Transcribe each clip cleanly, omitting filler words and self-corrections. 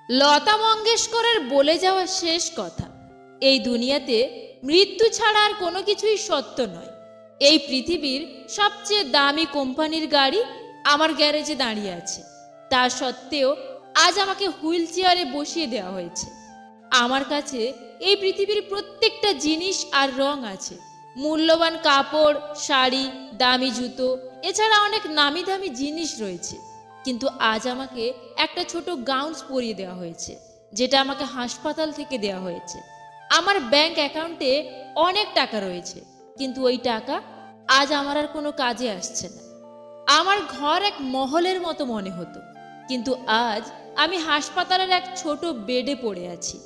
লতা মঙ্গেশকরের বলে যাওয়া শেষ কথা, এই দুনিয়াতে মৃত্যু ছাড়া আর কোনো কিছুই সত্য নয়। এই পৃথিবীর সবচেয়ে দামি কোম্পানির গাড়ি আমার গ্যারেজে দাঁড়িয়ে আছে, তা সত্ত্বেও আজ আমাকে হুইল চেয়ারে বসিয়ে দেওয়া হয়েছে। আমার কাছে এই পৃথিবীর প্রত্যেকটা জিনিস আর রং আছে, মূল্যবান কাপড়, শাড়ি, দামি জুতো, এছাড়া অনেক নামি দামি জিনিস রয়েছে। কিন্তু আজ আমাকে একটা ছোট গাউন্স পরিয়ে দেওয়া হয়েছে, যেটা আমাকে হাসপাতাল থেকে দেওয়া হয়েছে। আমার ব্যাংক অ্যাকাউন্টে অনেক টাকা রয়েছে, কিন্তু ওই টাকা আজ আমার আর কোনো কাজে আসছে না। আমার ঘর এক মহলের মতো মনে হতো, কিন্তু আজ আমি হাসপাতালের এক ছোট বেডে পড়ে আছি।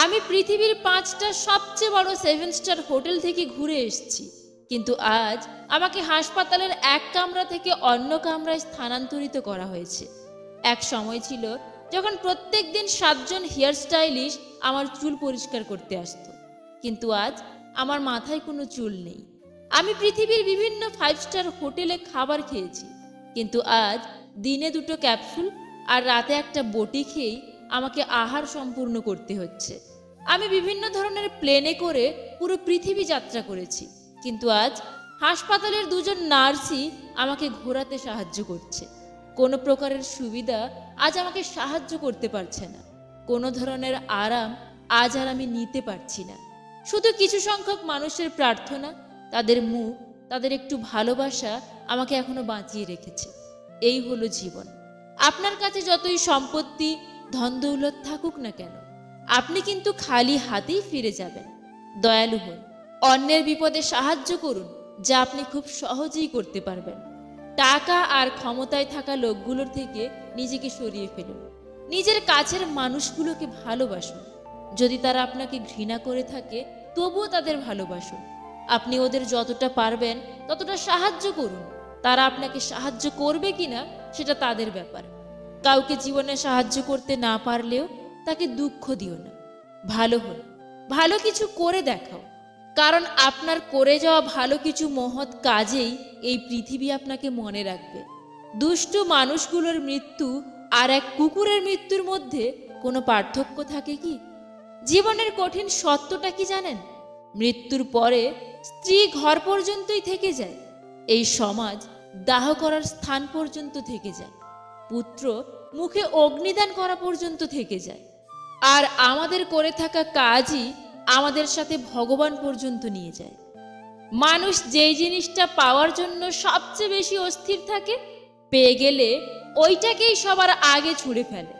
আমি পৃথিবীর 5টা সবচেয়ে বড় 7 স্টার হোটেল থেকে ঘুরে এসেছি, কিন্তু আজ আমাকে হাসপাতালের এক কামরা থেকে অন্য কামরায় স্থানান্তরিত করা হয়েছে। এক সময় ছিল যখন প্রত্যেক দিন 7 জন হেয়ার স্টাইলিস্ট আমার চুল পরিষ্কার করতে আসতো, কিন্তু আজ আমার মাথায় কোনো চুল নেই। আমি পৃথিবীর বিভিন্ন 5 স্টার হোটেলে খাবার খেয়েছি, কিন্তু আজ দিনে 2টো ক্যাপসুল আর রাতে একটা বটি খেয়েই আমাকে আহার সম্পূর্ণ করতে হচ্ছে। আমি বিভিন্ন ধরনের প্লেনে করে পুরো পৃথিবী যাত্রা করেছি, কিন্তু আজ হাসপাতালের 2জন নার্সই আমাকে ঘোরাতে সাহায্য করছে। কোনো প্রকারের সুবিধা আজ আমাকে সাহায্য করতে পারছে না। কোনো ধরনের আরাম আজ আর আমি নিতে পারছি না। শুধু কিছু সংখ্যক মানুষের প্রার্থনা, তাদের মুখ, তাদের একটু ভালোবাসা আমাকে এখনো বাঁচিয়ে রেখেছে। এই হলো জীবন। আপনার কাছে যতই সম্পত্তি, ধন দৌলত থাকুক না কেন, আপনি কিন্তু খালি হাতেই ফিরে যাবেন। দয়ালু হন, অন্যের বিপদে সাহায্য করুন, যা আপনি খুব সহজেই করতে পারবেন। টাকা আর ক্ষমতায় থাকা লোকগুলোর থেকে নিজেকে সরিয়ে ফেলুন। নিজের কাছের মানুষগুলোকে ভালোবাসুন। যদি তারা আপনাকে ঘৃণা করে থাকে, তবুও তাদের ভালোবাসুন। আপনি ওদের যতটা পারবেন ততটা সাহায্য করুন। তারা আপনাকে সাহায্য করবে কিনা সেটা তাদের ব্যাপার। কাউকে জীবনে সাহায্য করতে না পারলেও তাকে দুঃখ দিও না। ভালো হন, ভালো কিছু করে দেখাও, কারণ আপনার করে যাওয়া ভালো কিছু মহৎ কাজেই এই পৃথিবী আপনাকে মনে রাখবে। দুষ্টু মানুষগুলোর মৃত্যু আর এক কুকুরের মৃত্যুর মধ্যে কোনো পার্থক্য থাকে কি? জীবনের কঠিন সত্যটা কি জানেন? মৃত্যুর পরে স্ত্রী ঘর পর্যন্তই থেকে যায়, এই সমাজ দাহ করার স্থান পর্যন্ত থেকে যায়, পুত্র মুখে অগ্নিদান করা পর্যন্ত থেকে যায়, আর আমাদের করে থাকা কাজই আমাদের সাথে ভগবান পর্যন্ত নিয়ে যায়। মানুষ যেই জিনিসটা পাওয়ার জন্য সবচেয়ে বেশি অস্থির থাকে, পেয়ে গেলে ওইটাকেই সবার আগে ছুঁড়ে ফেলে।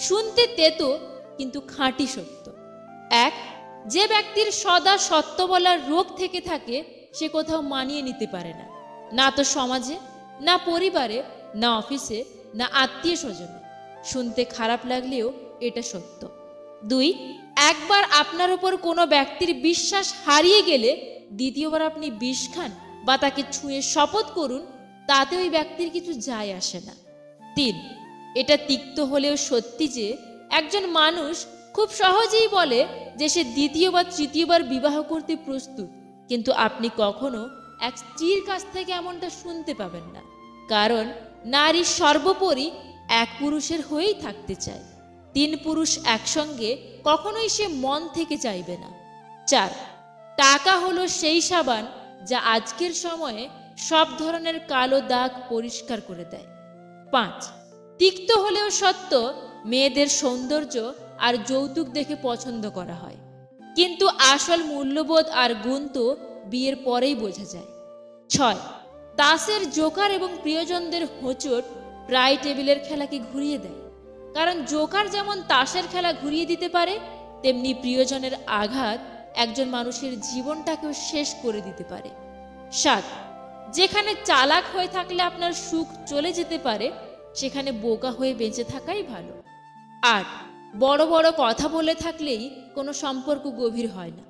শুনতে তেতো কিন্তু খাঁটি সত্য। এক, যে ব্যক্তির সদা সত্য বলার রোগ থেকে থাকে, সে কোথাও মানিয়ে নিতে পারে না, না তো সমাজে, না পরিবারে, না অফিসে, না আত্মীয় স্বজনে। শুনতে খারাপ লাগলেও এটা সত্য। 2, একবার আপনার উপর কোনো ব্যক্তির বিশ্বাস হারিয়ে গেলে দ্বিতীয়বার আপনি বিষ খান বা তাকে ছুঁয়ে শপথ করুন, তাতে ওই ব্যক্তির কিছু যায় আসে না। 3, এটা তিক্ত হলেও সত্যি যে একজন মানুষ খুব সহজেই বলে যে সে দ্বিতীয় বা তৃতীয়বার বিবাহ করতে প্রস্তুত, কিন্তু আপনি কখনো এক স্ত্রীর কাছ থেকে এমনটা শুনতে পাবেন না, কারণ নারী সর্বোপরি এক পুরুষের হয়েই থাকতে চায়। 3 পুরুষ একসঙ্গে কখনোই সে মন থেকে চাইবে না। 4, টাকা হলো সেই সাবান যা আজকের সময়ে সব ধরনের কালো দাগ পরিষ্কার করে দেয়। 5, তিক্ত হলেও সত্য, মেয়েদের সৌন্দর্য আর যৌতুক দেখে পছন্দ করা হয়, কিন্তু আসল মূল্যবোধ আর গুণ তো বিয়ের পরেই বোঝা যায়। 6, তাসের জোকার এবং প্রিয়জনদের হোঁচট প্রায় টেবিলের খেলাকে ঘুরিয়ে দেয়, কারণ জোকার যেমন তাসের খেলা ঘুরিয়ে দিতে পারে, তেমনি প্রিয়জনের আঘাত একজন মানুষের জীবনটাকেও শেষ করে দিতে পারে। 7, যেখানে চালাক হয়ে থাকলে আপনার সুখ চলে যেতে পারে, সেখানে বোকা হয়ে বেঁচে থাকাই ভালো। 8, বড় বড় কথা বলে থাকলেই কোনো সম্পর্ক গভীর হয় না।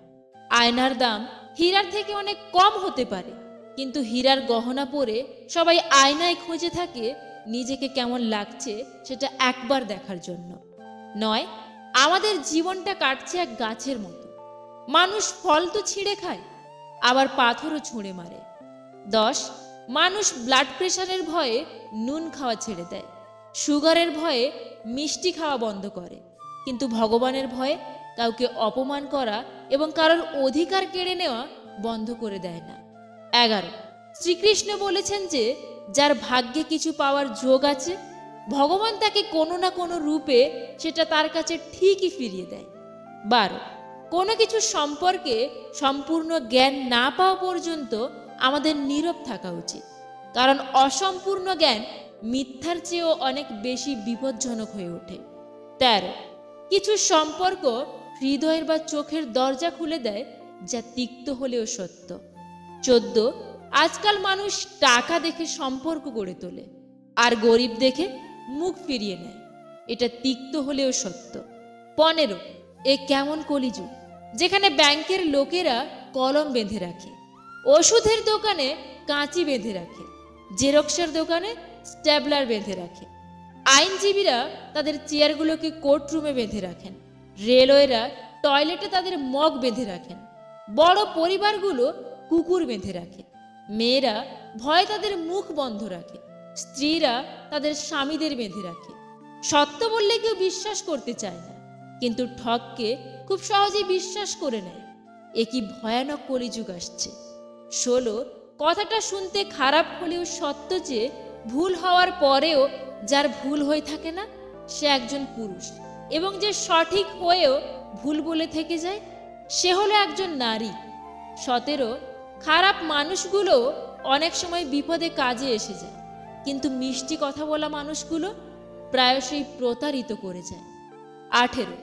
আয়নার দাম হীরার থেকে অনেক কম হতে পারে, কিন্তু হীরার গহনা পরে সবাই আয়নায় খুঁজে থাকে নিজেকে কেমন লাগছে সেটা একবার দেখার জন্য। 9, আমাদের জীবনটা কাটছে এক গাছের মতো। মানুষ ফল তো ছিঁড়ে খায়, আবার পাথরও ছুঁড়ে মারে। 10, মানুষ ব্লাড প্রেশারের ভয়ে নুন খাওয়া ছেড়ে দেয়। সুগারের ভয়ে মিষ্টি খাওয়া বন্ধ করে, কিন্তু ভগবানের ভয়ে কাউকে অপমান করা এবং কারোর অধিকার কেড়ে নেওয়া বন্ধ করে দেয় না। 11, শ্রীকৃষ্ণ বলেছেন যে যার ভাগ্যে কিছু পাওয়ার যোগ আছে, ভগবান তাকে কোনো না কোনো রূপে সেটা তার কাছে ঠিকই ফিরিয়ে দেয়। 12, কোনো কিছু সম্পর্কে সম্পূর্ণ জ্ঞান না পাওয়া পর্যন্ত আমাদের নীরব থাকা উচিত, কারণ অসম্পূর্ণ জ্ঞান মিথ্যার চেয়েও অনেক বেশি বিপজ্জনক হয়ে ওঠে। 13, কিছু সম্পর্ক হৃদয়ের বা চোখের দরজা খুলে দেয়, যা তিক্ত হলেও সত্য। 14, আজকাল মানুষ টাকা দেখে সম্পর্ক গড়ে তোলে আর গরিব দেখে মুখ ফিরিয়ে নেয়, এটা তিক্ত হলেও সত্য। 15, এ কেমন কলিযুগ যেখানে ব্যাংকের লোকেরা কলম বেঁধে রাখে, ওষুধের দোকানে কাঁচি বেঁধে রাখে, জেরক্সের দোকানে স্ট্যাবলার বেঁধে রাখে, আইনজীবীরা তাদের চেয়ারগুলোকে কোর্টরুমে বেঁধে রাখেন, রেলওয়েরা টয়লেটে তাদের মগ বেঁধে রাখেন, বড় পরিবারগুলো কুকুর বেঁধে রাখে, মেয়েরা ভয়ে তাদের মুখ বন্ধ রাখে, স্ত্রীরা তাদের স্বামীদের বেঁধে রাখে। সত্য বললে কেউ বিশ্বাস করতে চায় না, কিন্তু ঠককে খুব সহজেই বিশ্বাস করে নেয়। এ কি ভয়ানক কলিযুগ আসছে। 16, কথাটা শুনতে খারাপ হলেও সত্য যে ভুল হওয়ার পরেও যার ভুল হয়ে থাকে না সে একজন পুরুষ, এবং যে সঠিক হয়েও ভুল বলে থেকে যায় সে হলো একজন নারী। 17, খারাপ মানুষগুলো অনেক সময় বিপদে কাজে এসে যায়, কিন্তু মিষ্টি কথা বলা মানুষগুলো প্রায়শই প্রতারিত করে যায়। 18,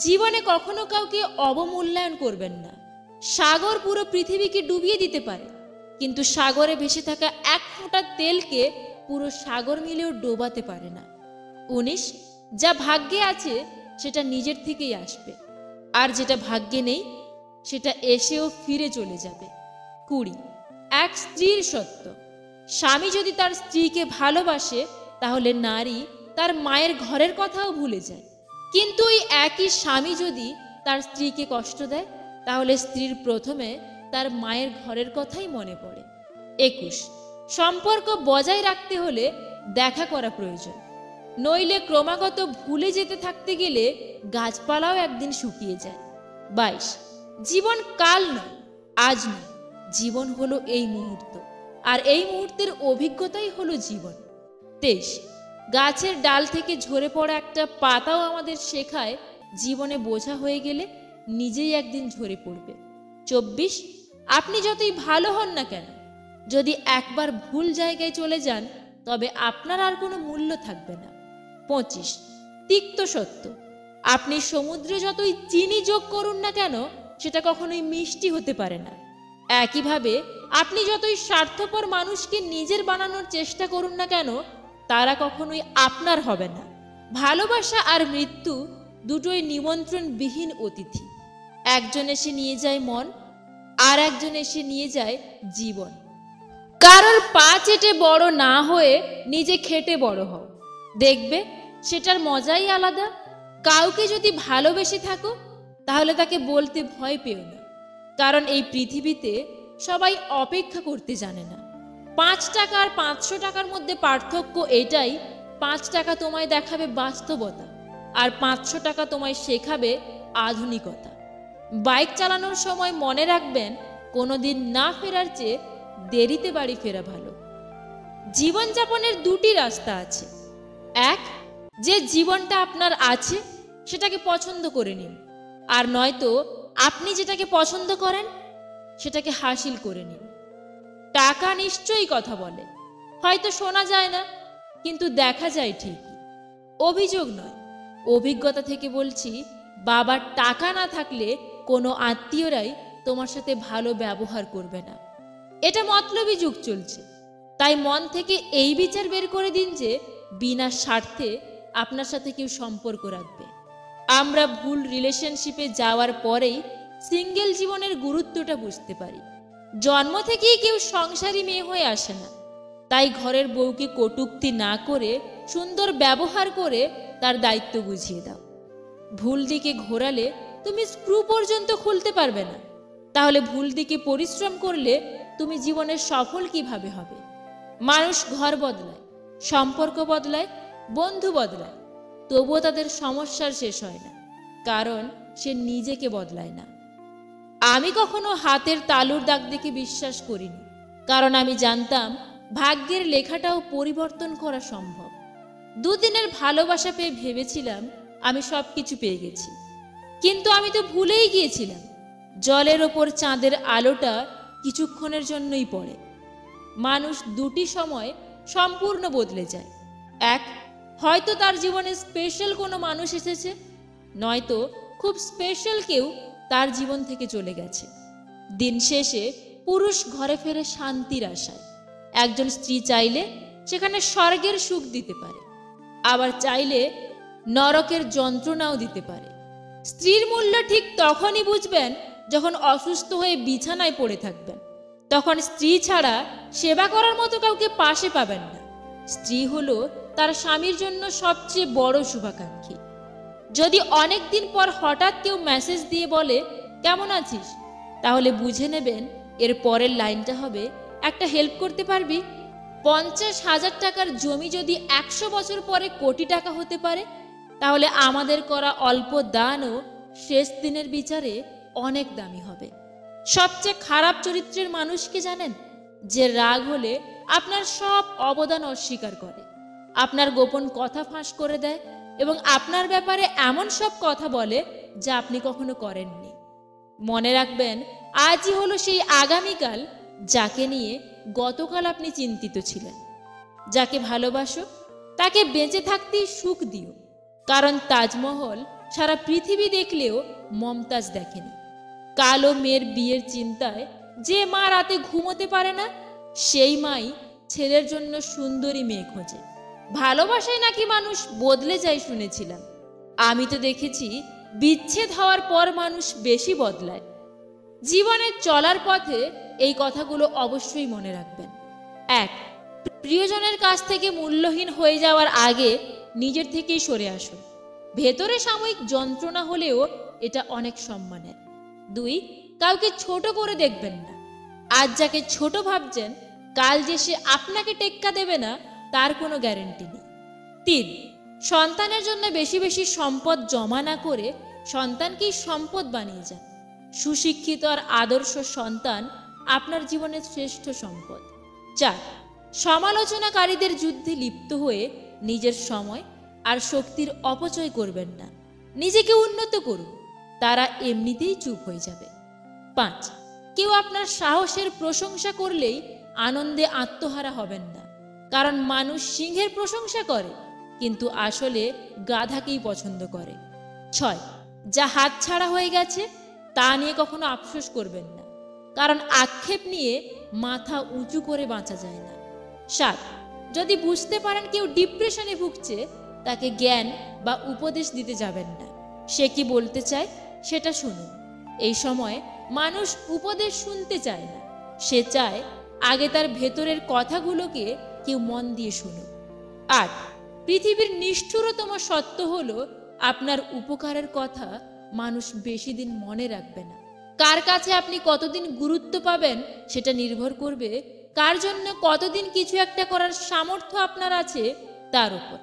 জীবনে কখনো কাউকে অবমূল্যায়ন করবেন না। সাগর পুরো পৃথিবীকে ডুবিয়ে দিতে পারে, কিন্তু সাগরে ভেসে থাকা এক ফোঁটা তেলকে পুরো সাগর মিলেও ডোবাতে পারে না। 19, যা ভাগ্যে আছে সেটা নিজের থেকেই আসবে, আর যেটা ভাগ্যে নেই সেটা এসেও ফিরে চলে যাবে। 20, এক স্ত্রীর সত্য। স্বামী যদি তার স্ত্রীকে ভালোবাসে তাহলে নারী তার মায়ের ঘরের কথাও ভুলে যায়, কিন্তু এই একই স্বামী যদি তার স্ত্রীকে কষ্ট দেয় তাহলে স্ত্রীর প্রথমে তার মায়ের ঘরের কথাই মনে পড়ে। 21, সম্পর্ক বজায় রাখতে হলে দেখা করা প্রয়োজন, নইলে ক্রমাগত ভুলে যেতে থাকতে গেলে গাছপালাও একদিন শুকিয়ে যায়। 22, জীবন কাল নয়, আজ নয়, জীবন হলো এই মুহূর্ত, আর এই মুহূর্তের অভিজ্ঞতাই হলো জীবন। 23, গাছের ডাল থেকে ঝরে পড়া একটা পাতাও আমাদের শেখায় জীবনে বোঝা হয়ে গেলে নিজেই একদিন ঝরে পড়বে। 24, আপনি যতই ভালো হন না কেন, যদি একবার ভুল জায়গায় চলে যান তবে আপনার আর কোনো মূল্য থাকবে না। 25, তিক্ত সত্য। আপনি সমুদ্রে যতই চিনি যোগ করুন না কেন সেটা কখনোই মিষ্টি হতে পারে না। একইভাবে আপনি যতই স্বার্থপর মানুষকে নিজের বানানোর চেষ্টা করুন না কেন তারা কখনোই আপনার হবে না। ভালোবাসা আর মৃত্যু দুটোই নিমন্ত্রণবিহীন অতিথি, একজন এসে নিয়ে যায় মন, আর একজন এসে নিয়ে যায় জীবন। কারোর পা চেটে বড় না হয়ে নিজে খেটে বড় হও, দেখবে সেটার মজাই আলাদা। কাউকে যদি ভালোবেসে থাকো তাহলে তাকে বলতে ভয় পেও না, কারণ এই পৃথিবীতে সবাই অপেক্ষা করতে জানে না। 5 টাকা আর 500 টাকার মধ্যে পার্থক্য এটাই, 5 টাকা তোমায় দেখাবে বাস্তবতা আর 500 টাকা তোমায় শেখাবে আধুনিকতা। বাইক চালানোর সময় মনে রাখবেন কোনোদিন না ফেরার চেয়ে দেরিতে বাড়ি ফেরা ভালো। জীবনযাপনের দুটি রাস্তা আছে, এক, যে জীবনটা আপনার আছে সেটাকে পছন্দ করে নিন, আর নয়তো আপনি যেটাকে পছন্দ করেন সেটাকে হাসিল করে নিন। টাকা নিশ্চয়ই কথা বলে, হয়তো শোনা যায় না কিন্তু দেখা যায় ঠিকই। অভিযোগ নয়, অভিজ্ঞতা থেকে বলছি, বাবার টাকা না থাকলে কোনো আত্মীয়রাই তোমার সাথে ভালো ব্যবহার করবে না। এটা মতলবী যুগ চলছে, তাই মন থেকে এই বিচার বের করে দিন যে বিনা স্বার্থে আপনার সাথে কেউ সম্পর্ক রাখবে। আমরা ভুল রিলেশনশিপে যাওয়ার পরেই সিঙ্গেল জীবনের গুরুত্বটা বুঝতে পারি। জন্ম থেকেই কেউ সংসারী মেয়ে হয়ে আসে না, তাই ঘরের বউকে কটূক্তি না করে সুন্দর ব্যবহার করে তার দায়িত্ব বুঝিয়ে দাও। ভুল দিকে ঘোরালে তুমি স্ক্রু পর্যন্ত খুলতে পারবে না, তাহলে ভুল দিকে পরিশ্রম করলে তুমি জীবনে সফল কিভাবে হবে? মানুষ ঘর বদলায়, সম্পর্ক বদলায়, বন্ধু বদলায়, তবুও তাদের সমস্যার শেষ হয় না, কারণ সে নিজেকে বদলায় না। আমি কখনো হাতের তালুর দাগ দেখে বিশ্বাস করিনি, কারণ আমি জানতাম ভাগ্যের লেখাটাও পরিবর্তন করা সম্ভব। দুদিনের ভালোবাসা পেয়ে ভেবেছিলাম আমি সব কিছু পেয়ে গেছি, কিন্তু আমি তো ভুলেই গিয়েছিলাম জলের ওপর চাঁদের আলোটা কিছুক্ষণের জন্যই পড়ে। মানুষ দুটি সময় সম্পূর্ণ বদলে যায়। এক, হয়তো তার জীবনে স্পেশাল কোনো মানুষ এসেছে, নয়তো খুব স্পেশাল কেউ তার জীবন থেকে চলে গেছে। দিন শেষে পুরুষ ঘরে ফেরে শান্তির আশায়। একজন স্ত্রী চাইলে সেখানে স্বর্গের সুখ দিতে পারে, আবার চাইলে নরকের যন্ত্রণাও দিতে পারে। স্ত্রীর মূল্য ঠিক তখনই বুঝবেন যখন অসুস্থ হয়ে বিছানায় পড়ে থাকবেন। তখন স্ত্রী ছাড়া সেবা করার মতো কাউকে পাশে পাবেন না। স্ত্রী হলো তার স্বামীর জন্য সবচেয়ে বড় শুভাকাঙ্ক্ষী। যদি অনেক দিন পর হঠাৎ কেউ মেসেজ দিয়ে বলে কেমন আছিস, তাহলে বুঝে নেবেন এর পরের লাইনটা হবে একটা হেল্প করতে পারবি। 50,000 টাকার জমি যদি 100 বছর পরে কোটি টাকা হতে পারে, তাহলে আমাদের করা অল্প দানও শেষ দিনের বিচারে অনেক দামি হবে। সবচেয়ে খারাপ চরিত্রের মানুষকে জানেন? যে রাগ হলে আপনার সব অবদান অস্বীকার করে, আপনার গোপন কথা ফাঁস করে দেয় এবং আপনার ব্যাপারে এমন সব কথা বলে যা আপনি কখনো করেননি। মনে রাখবেন, আজই হলো সেই আগামীকাল যাকে নিয়ে গতকাল আপনি চিন্তিত ছিলেন। যাকে ভালোবাসো তাকে বেঁচে থাকতেই সুখ দিও, কারণ তাজমহল সারা পৃথিবী দেখলেও মমতাজ দেখেনি। কালো মেয়ের বিয়ের চিন্তায় যে মা রাতে ঘুমোতে পারে না, সেই মাই ছেলের জন্য সুন্দরী মেয়ে খোঁজে। ভালোবাসায় নাকি মানুষ বদলে যায় শুনেছিলাম, আমি তো দেখেছি বিচ্ছেদ হওয়ার পর মানুষ বেশি বদলায়। জীবনে চলার পথে এই কথাগুলো অবশ্যই মনে রাখবেন। 1, প্রিয়জনের কাছ থেকে মূল্যহীন হয়ে যাওয়ার আগে নিজের থেকেই সরে আসুন। ভেতরে সাময়িক যন্ত্রণা হলেও এটা অনেক সম্মানের। 2, কাউকে ছোট করে দেখবেন না। আজ যাকে ছোট ভাবছেন, কাল যে সে আপনাকে টেক্কা দেবে না তার কোনো গ্যারেন্টি নেই। 3, সন্তানের জন্য বেশি বেশি সম্পদ জমা না করে সন্তানকেই সম্পদ বানিয়ে যান। সুশিক্ষিত আর আদর্শ সন্তান আপনার জীবনের শ্রেষ্ঠ সম্পদ। 4, সমালোচনাকারীদের যুদ্ধে লিপ্ত হয়ে নিজের সময় আর শক্তির অপচয় করবেন না। নিজেকে উন্নত করুন, তারা এমনিতেই চুপ হয়ে যাবে। 5, কেউ আপনার সাহসের প্রশংসা করলেই আনন্দে আত্মহারা হবেন না, কারণ মানুষ সিংহের প্রশংসা করে কিন্তু আসলে গাধাকেই পছন্দ করে। 6, যা হাতছাড়া হয়ে গেছে তা নিয়ে কখনো আফসোস করবেন না, কারণ আক্ষেপ নিয়ে মাথা উঁচু করে বাঁচা যায় না। 7, যদি বুঝতে পারেন কেউ ডিপ্রেশনে ভুগছে, তাকে জ্ঞান বা উপদেশ দিতে যাবেন না। সে কি বলতে চায় সেটা শুনুন। এই সময় মানুষ উপদেশ শুনতে চায় না, সে চায় আগে তার ভেতরের কথাগুলোকে কেউ মন দিয়ে শুনুক। 8, পৃথিবীর নিষ্ঠুরতম সত্য হলো আপনার উপকারের কথা মানুষ বেশি দিন মনে রাখবে না। কার কাছে আপনি কতদিন গুরুত্ব পাবেন সেটা নির্ভর করবে কার জন্য কতদিন কিছু একটা করার সামর্থ্য আপনার আছে তার উপর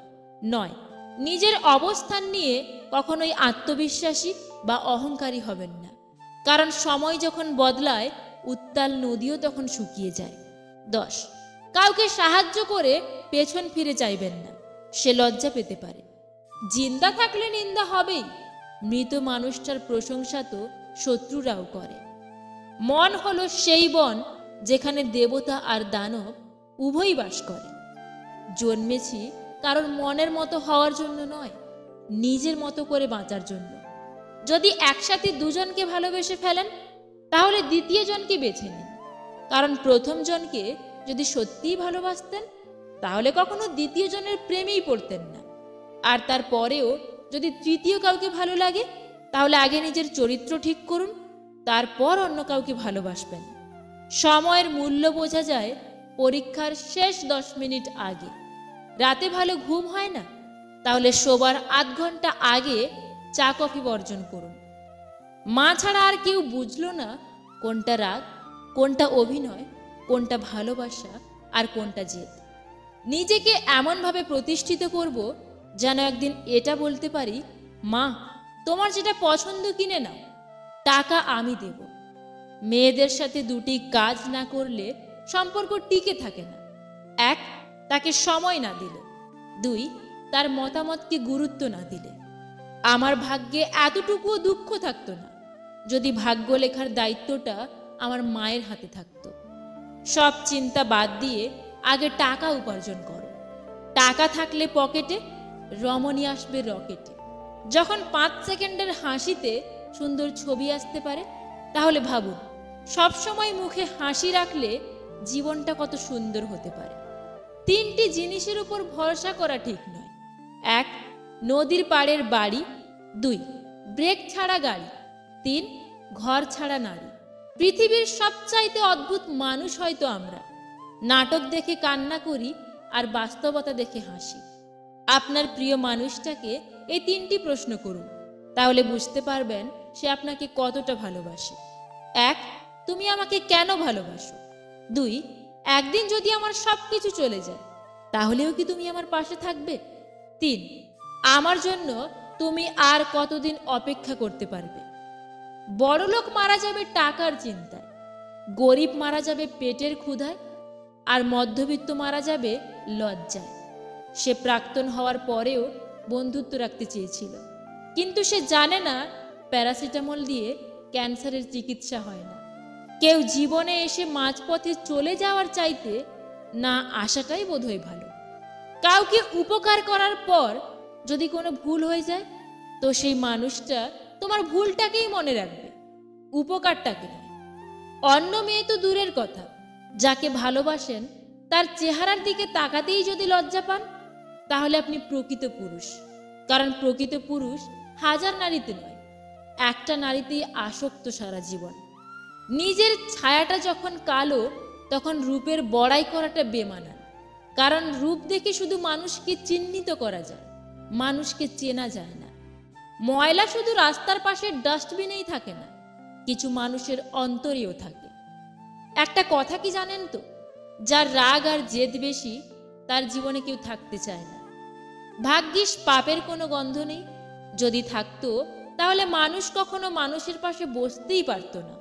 নয়। নিজের অবস্থান নিয়ে কখনোই আত্মবিশ্বাসী বা অহংকারী হবেন না, কারণ সময় যখন বদলায় উত্তাল নদীও তখন শুকিয়ে যায়। 10, কাউকে সাহায্য করে পেছন ফিরে চাইবেন না, সে লজ্জা পেতে পারে। জিন্দা থাকলে নিন্দা হবেই, মৃত মানুষটার প্রশংসা তো শত্রুরাও করে। মন হলো সেই বন যেখানে দেবতা আর দানব উভয়ই বাস করে। জন্মেছি কারণ মনের মতো হওয়ার জন্য নয়, নিজের মতো করে বাঁচার জন্য। যদি একসাথে দুজনকে ভালোবেসে ফেলেন, তাহলে দ্বিতীয় জনকে বেছে নিন, কারণ প্রথম জনকে যদি সত্যিই ভালোবাসতেন তাহলে কখনো দ্বিতীয় জনের প্রেমেই পড়তেন না। আর তারপরেও যদি তৃতীয় কাউকে ভালো লাগে, তাহলে আগে নিজের চরিত্র ঠিক করুন, তারপর অন্য কাউকে ভালোবাসবেন। সময়ের মূল্য বোঝা যায় পরীক্ষার শেষ 10 মিনিট আগে। রাতে ভালো ঘুম হয় না, তাহলে শোবার আধ ঘন্টা আগে চা কফি বর্জন করুন। মা ছাড়া আর কেউ বুঝলো না কোনটা রাগ, কোনটা অভিনয়, কোনটা ভালোবাসা আর কোনটা জেদ। নিজেকে এমনভাবে প্রতিষ্ঠিত করব যেন একদিন এটা বলতে পারি, মা তোমার যেটা পছন্দ কিনে নাও, টাকা আমি দেব। মেয়েদের সাথে দুটি কাজ না করলে সম্পর্ক টিকে থাকে না। এক, তাকে সময় না দিলে। দুই, তার মতামতকে গুরুত্ব না দিলে। আমার ভাগ্যে এতটুকুও দুঃখ থাকতো না যদি ভাগ্য লেখার দায়িত্বটা আমার মায়ের হাতে থাকতো। সব চিন্তা বাদ দিয়ে আগে টাকা উপার্জন করো। টাকা থাকলে পকেটে, রমণী আসবে রকেটে। যখন 5 সেকেন্ডের হাসিতে সুন্দর ছবি আসতে পারে, তাহলে ভাবুন সবসময় মুখে হাসি রাখলে জীবনটা কত সুন্দর হতে পারে। 3টি জিনিসের উপর ভরসা করা ঠিক নয়। 1, নদীর পাড়ের বাড়ি। 2, ব্রেক ছাড়া গাড়ি। 3, ঘর ছাড়া নারী। পৃথিবীর সবচাইতে অদ্ভুত মানুষ হয়তো আমরা। নাটক দেখে কান্না করি আর বাস্তবতা দেখে হাসি। আপনার প্রিয় মানুষটাকে এই 3টি প্রশ্ন করুন, তাহলে বুঝতে পারবেন সে আপনাকে কতটা ভালোবাসে। 1, তুমি আমাকে কেন ভালোবাসো? 2, একদিন যদি আমার সব কিছু চলে যায়, তাহলেও কি তুমি আমার পাশে থাকবে? 3, আমার জন্য তুমি আর কতদিন অপেক্ষা করতে পারবে? বড়লোক মারা যাবে টাকার চিন্তায়, গরিব মারা যাবে পেটের ক্ষুধায়, আর মধ্যবিত্ত মারা যাবে লজ্জায়। সে প্রাক্তন হওয়ার পরেও বন্ধুত্ব রাখতে চেয়েছিল, কিন্তু সে জানে না প্যারাসিটামল দিয়ে ক্যান্সারের চিকিৎসা হয় না। কেউ জীবনে এসে মাঝপথে চলে যাওয়ার চাইতে না আসাটাই বোধহয় ভালো। কাউকে উপকার করার পর যদি কোনো ভুল হয়ে যায়, তো সেই মানুষটা তোমার ভুলটাকেই মনে রাখবে, উপকারটাকে নয়। অন্য মেয়ে তো দূরের কথা, যাকে ভালোবাসেন তার চেহারার দিকে তাকাতেই যদি লজ্জা পান, তাহলে আপনি প্রকৃত পুরুষ। কারণ প্রকৃত পুরুষ 1000 নারীতে নয়, একটা নারীতেই আসক্ত সারা জীবন। নিজের ছায়াটা যখন কালো, তখন রূপের বড়াই করাটা বেমানান। কারণ রূপ দেখে শুধু মানুষকে চিহ্নিত করা যায়, মানুষকে চেনা যায় না। ময়লা শুধু রাস্তার পাশের ডাস্টবিনেই থাকে না, কিছু মানুষের অন্তরেও থাকে। একটা কথা কি জানেন তো, যার রাগ আর জেদ বেশি, তার জীবনে কেউ থাকতে চায় না। ভাগ্যিস পাপের কোনো গন্ধ নেই, যদি থাকতো তাহলে মানুষ কখনো মানুষের পাশে বসতেই পারত না।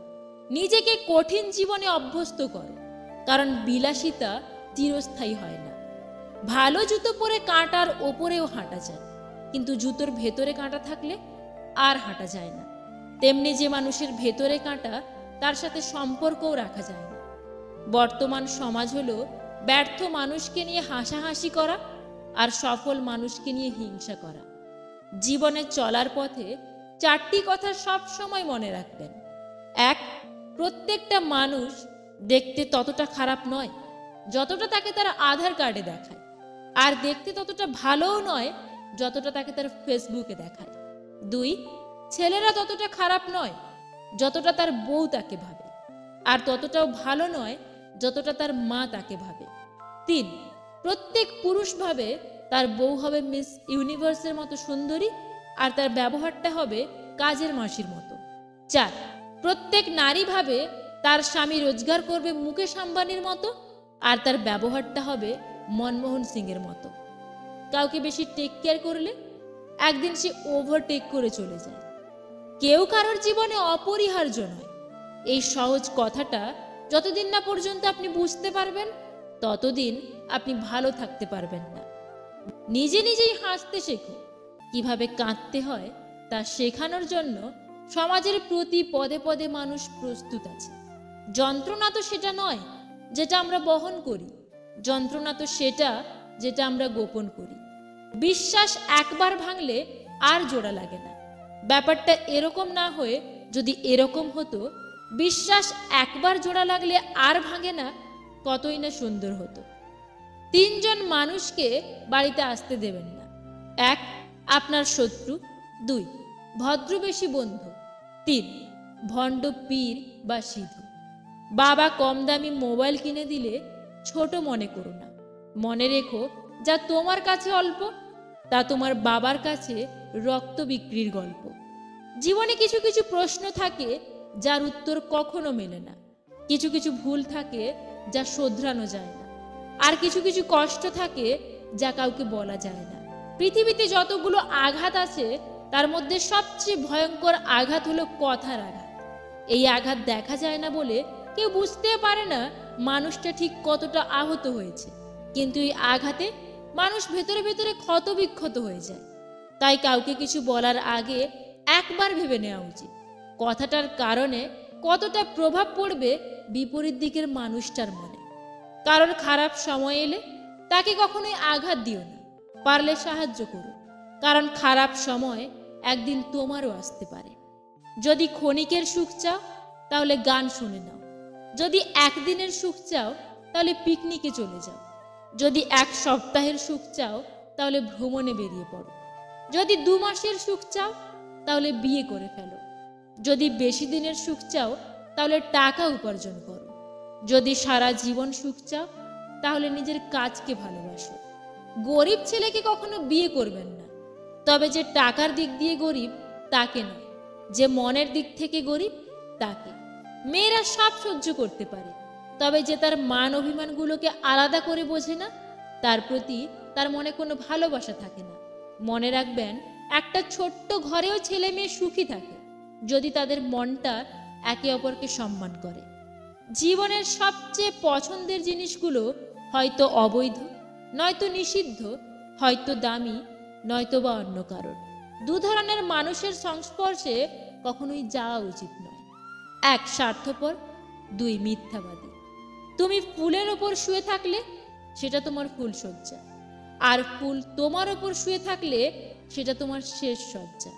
নিজেকে কঠিন জীবনে অভ্যস্ত করো, কারণ বিলাসিতা চিরস্থায়ী হয় না। ভালো জুতো পরে কাঁটার ওপরেও হাঁটা যায়, কিন্তু জুতোর ভেতরে কাঁটা থাকলে আর হাঁটা যায় না। তেমনি যে মানুষের ভেতরে কাঁটা, তার সাথে সম্পর্কও রাখা যায় না। বর্তমান সমাজ হলো ব্যর্থ মানুষকে নিয়ে হাসাহাসি করা আর সফল মানুষকে নিয়ে হিংসা করা। জীবনে চলার পথে 4টি কথা সব সময় মনে রাখবেন। 1, প্রত্যেকটা মানুষ দেখতে ততটা খারাপ নয় যতটা তাকে তার আধার কার্ডে দেখায়, আর দেখতে ততটা ভালোও নয় যতটা তাকে তার ফেসবুকে দেখায়। 2, ছেলেরা ততটা খারাপ নয় যতটা তার বউ তাকে ভাবে, আর ততটাও ভালো নয় যতটা তার মা তাকে ভাবে। 3, প্রত্যেক পুরুষ ভাবে তার বউ হবে মিস ইউনিভার্সের মতো সুন্দরী, আর তার ব্যবহারটা হবে কাজের মাসির মতো। 4, প্রত্যেক নারী ভাবে তার স্বামী রোজগার করবে মুকেশ আম্বানির মতো, আর তার ব্যবহারটা হবে মনমোহন সিংয়ের মতো। কাউকে বেশি টেক কেয়ার করলে একদিন সে ওভারটেক করে চলে যায়। কেউ কারোর জীবনে অপরিহার্য নয়। এই সহজ কথাটা যতদিন না পর্যন্ত আপনি বুঝতে পারবেন, ততদিন আপনি ভালো থাকতে পারবেন না। নিজে নিজেই হাসতে শেখো। কিভাবে কাঁদতে হয় তা শেখানোর জন্য সমাজের প্রতি পদে পদে মানুষ প্রস্তুত আছে। যন্ত্রণা তো সেটা নয় যেটা আমরা বহন করি, যন্ত্রণা তো সেটা যেটা আমরা গোপন করি। বিশ্বাস একবার ভাঙলে আর জোড়া লাগে না। ব্যাপারটা এরকম না হয়ে যদি এরকম হতো, বিশ্বাস একবার জোড়া লাগলে আর ভাঙে না, কতই না সুন্দর হতো। 3 জন মানুষকে বাড়িতে আসতে দেবেন না। 1, আপনার শত্রু। 2, ভদ্রবেশী বন্ধু। 3, ভণ্ড পীর বা সিধু। বাবা কম দামি মোবাইল কিনে দিলে ছোট মনে করো না। মনে রেখো, যা তোমার কাছে অল্প, তা তোমার বাবার কাছে রক্ত বিক্রির গল্প। জীবনে কিছু কিছু প্রশ্ন থাকে যার উত্তর কখনো মেলে না, কিছু কিছু ভুল থাকে যা শোধরানো যায় না। আর কিছু কিছু কষ্ট থাকে যা কাউকে বলা যায় না। পৃথিবীতে যতগুলো আঘাত আছে তার মধ্যে সবচেয়ে ভয়ঙ্কর আঘাত হলো কথার আঘাত। এই আঘাত দেখা যায় না বলে কেউ বুঝতে পারে না মানুষটা ঠিক কতটা আহত হয়েছে, কিন্তু এই আঘাতে মানুষ ভেতরে ভেতরে ক্ষতবিক্ষত হয়ে যায়। তাই কাউকে কিছু বলার আগে একবার ভেবে নেওয়া উচিত কথাটার কারণে কতটা প্রভাব পড়বে বিপরীত দিকের মানুষটার মনে। কারণ খারাপ সময় এলে তাকে কখনোই আঘাত দিও না, পারলে সাহায্য করো, কারণ খারাপ সময় একদিন তোমারও আসতে পারে। যদি ক্ষণিকের সুখ চাও তাহলে গান শুনে নাও, যদি একদিনের সুখ চাও তাহলে পিকনিকে চলে যাও, যদি এক সপ্তাহের সুখ চাও তাহলে ভ্রমণে বেরিয়ে পড়ো, যদি 2 মাসের সুখ চাও তাহলে বিয়ে করে ফেলো, যদি বেশি দিনের সুখ চাও তাহলে টাকা উপার্জন করো, যদি সারা জীবন সুখ চাও তাহলে নিজের কাজকে ভালোবাসো। গরিব ছেলেকে কখনো বিয়ে করবেন না, তবে যে টাকার দিক দিয়ে গরিব তাকে নয়, যে মনের দিক থেকে গরিব তাকে। মেয়েরা সব সহ্য করতে পারে, তবে যে তার মান অভিমানগুলোকে আলাদা করে বোঝে না তার প্রতি তার মনে কোনো ভালোবাসা থাকে না। মনে রাখবেন, একটা ছোট্ট ঘরেও ছেলে মেয়ে সুখী থাকে যদি তাদের মনটা একে অপরকে সম্মান করে। জীবনের সবচেয়ে পছন্দের জিনিসগুলো হয়তো অবৈধ, নয়তো নিষিদ্ধ, হয়তো দামি, নয়তো বা অন্য কারণ। 2 ধরনের মানুষের সংস্পর্শে কখনোই যাওয়া উচিত নয়। 1 স্বার্থপর, 2 মিথ্যাবাদী। তুমি ফুলের ওপর শুয়ে থাকলে সেটা তোমার ফুলশয্যা, আর ফুল তোমার ওপর শুয়ে থাকলে সেটা তোমার শেষ শয্যা।